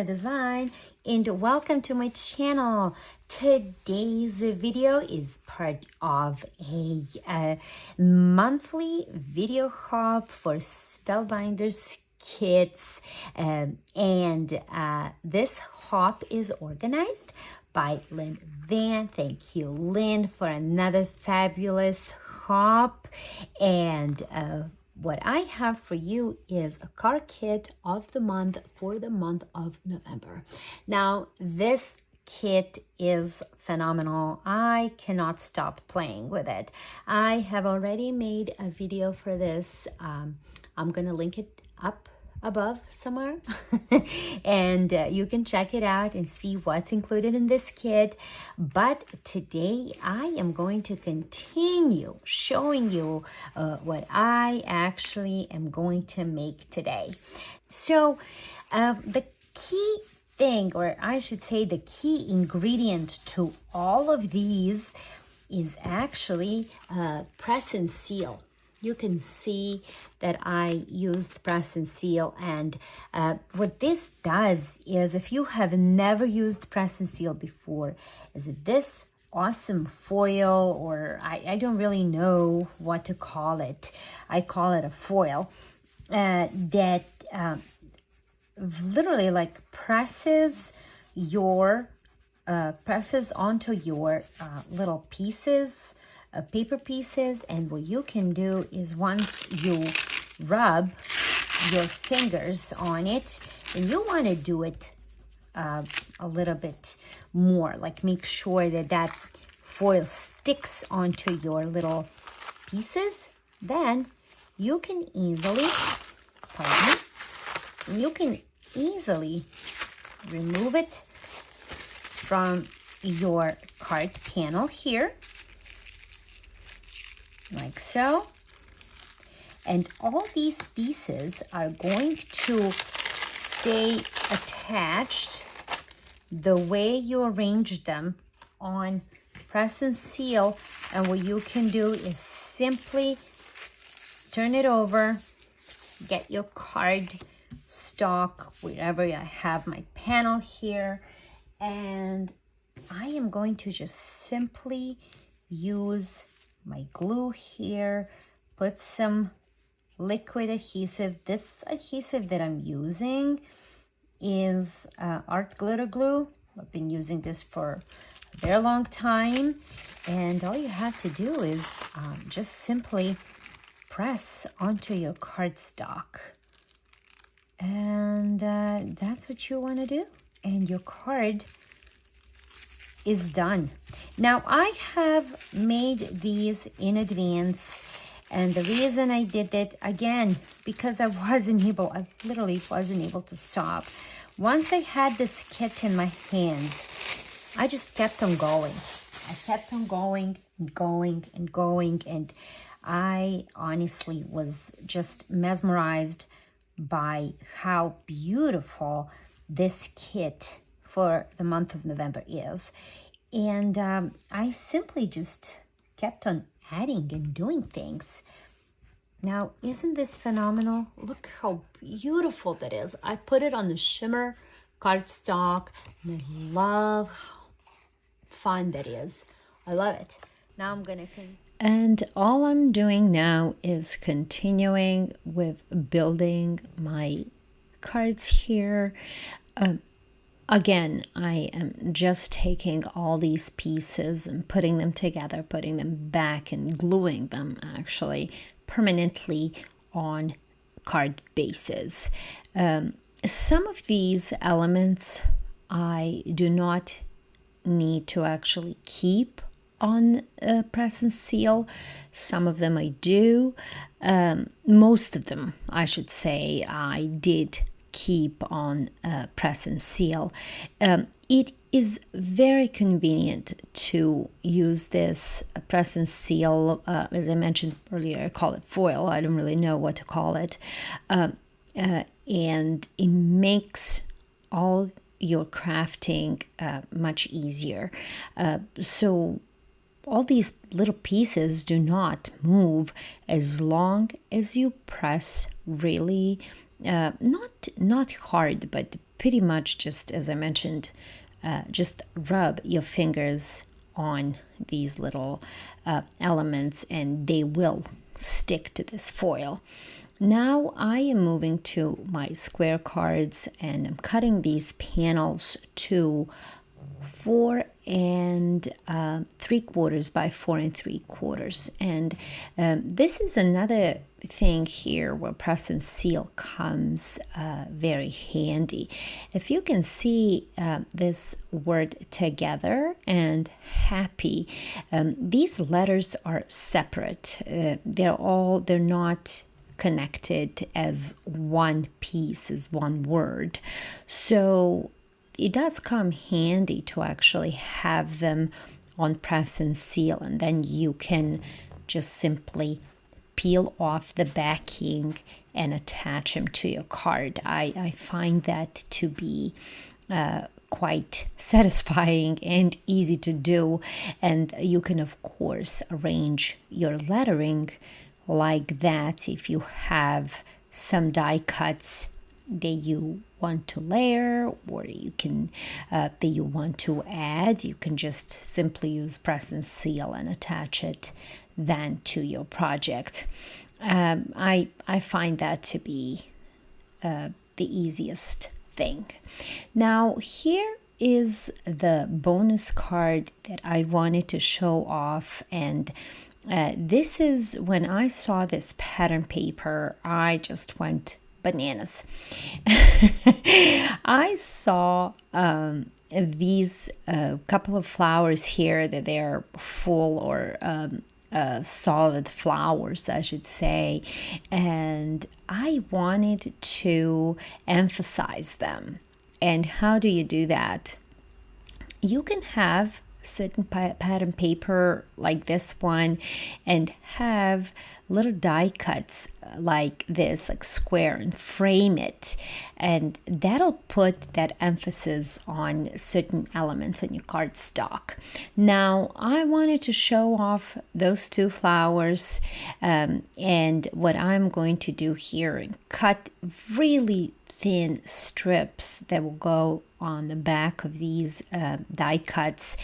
Design, and welcome to my channel. Today's video is part of a monthly video hub for Spellbinders kits, and this hub is organized by Lynn Van. Thank you, Lynn, for another fabulous hub. And what I have for you is a card kit of the month for the month of November. Now, this kit is phenomenal. I cannot stop playing with it. I have already made a video for this. I'm gonna link it up above somewhere and you can check it out and see what's included in this kit. But today I am going to continue showing you what I actually am going to make today. So the key thing, or I should say the key ingredient to all of these is actually press and seal. You can see that I used press and seal, and what this does is, if you have never used press and seal before, is this awesome foil, or I don't really know what to call it. I call it a foil that literally like presses onto your little pieces, paper pieces. And what you can do is, once you rub your fingers on it, and you want to do it a little bit more, like make sure that that foil sticks onto your little pieces, then you can easily, you can easily remove it from your card panel here, like so. And all these pieces are going to stay attached the way you arrange them on press and seal. And what you can do is simply turn it over, get your card stock wherever I have my panel here, and I am going to just simply use my glue here, put some liquid adhesive. This adhesive that I'm using is art glitter glue. I've been using this for a very long time, and all you have to do is just simply press onto your cardstock, and that's what you want to do, and your card is done. Now, I have made these in advance, and the reason I did it, again, because I literally wasn't able to stop. Once I had this kit in my hands, I just kept on going. I kept on going and going and going, and I honestly was just mesmerized by how beautiful this kit for the month of November is. And I simply just kept on adding and doing things. Now, isn't this phenomenal? Look how beautiful that is. I put it on the shimmer cardstock, and I love how fun that is. I love it. Now I'm gonna and all I'm doing now is continuing with building my cards here. Again, I am just taking all these pieces and putting them together, putting them back, and gluing them actually permanently on card bases. Some of these elements I do not need to actually keep on press and seal. Some of them I do. Most of them, I should say, I did keep on press and seal. It is very convenient to use this press and seal. As I mentioned earlier, I call it foil. I don't really know what to call it. And it makes all your crafting much easier. So all these little pieces do not move as long as you press really not hard, but pretty much just, as I mentioned, just rub your fingers on these little elements and they will stick to this foil. Now I am moving to my square cards and I'm cutting these panels to 4 3/4 by 4 3/4, and this is another thing here where press and seal comes very handy. If you can see this word together and happy, these letters are separate. They're not connected as one piece, as one word. So it does come handy to actually have them on press and seal, and then you can just simply peel off the backing and attach them to your card. I find that to be quite satisfying and easy to do, and you can of course arrange your lettering like that if you have some die cuts that you want to layer, or you can that you want to add. You can just simply use press and seal and attach it then to your project. I find that to be the easiest thing. Now here is the bonus card that I wanted to show off, and this is when I saw this pattern paper, I just went bananas. I saw these couple of flowers here that they're full or solid flowers, I should say, and I wanted to emphasize them. And how do you do that? You can have certain pattern paper like this one and have little die cuts like this, like square, and frame it, and that'll put that emphasis on certain elements on your cardstock. Now I wanted to show off those two flowers, and what I'm going to do here and cut really thin strips that will go on the back of these die cuts,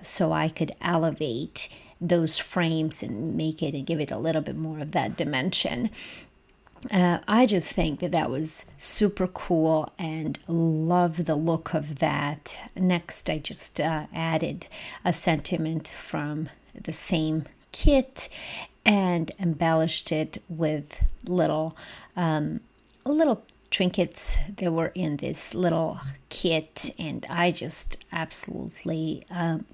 so I could elevate those frames and make it and give it a little bit more of that dimension. I just think that was super cool and love the look of that. Next, I just added a sentiment from the same kit and embellished it with little trinkets that were in this little kit, and I just absolutely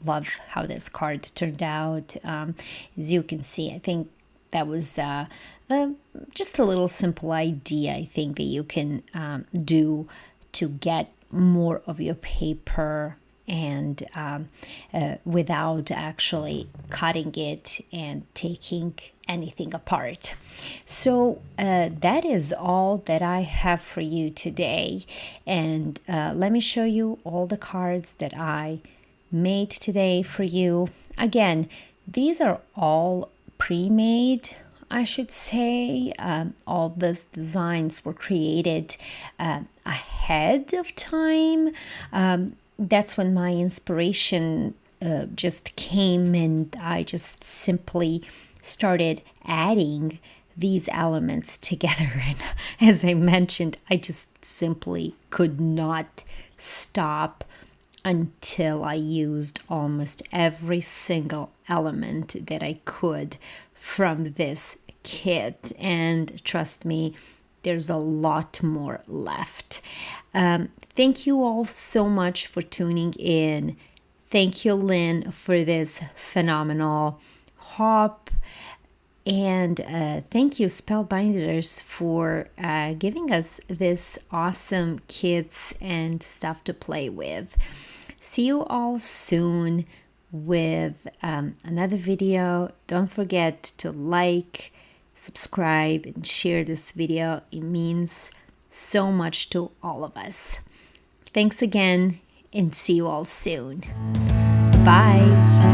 love how this card turned out. As you can see, I think that was just a little simple idea I think that you can do to get more of your paper and without actually cutting it and taking anything apart. So that is all that I have for you today, and let me show you all the cards that I made today for you. Again, these are all pre-made, I should say. All these designs were created ahead of time. That's when my inspiration just came, and I just simply started adding these elements together. And as I mentioned, I just simply could not stop until I used almost every single element that I could from this kit. And trust me, there's a lot more left. Thank you all so much for tuning in. Thank you, Lynn, for this phenomenal hop. And thank you, Spellbinders, for giving us this awesome kits and stuff to play with. See you all soon with another video. Don't forget to like, subscribe, and share this video. It means so much to all of us. Thanks again, and see you all soon. Bye.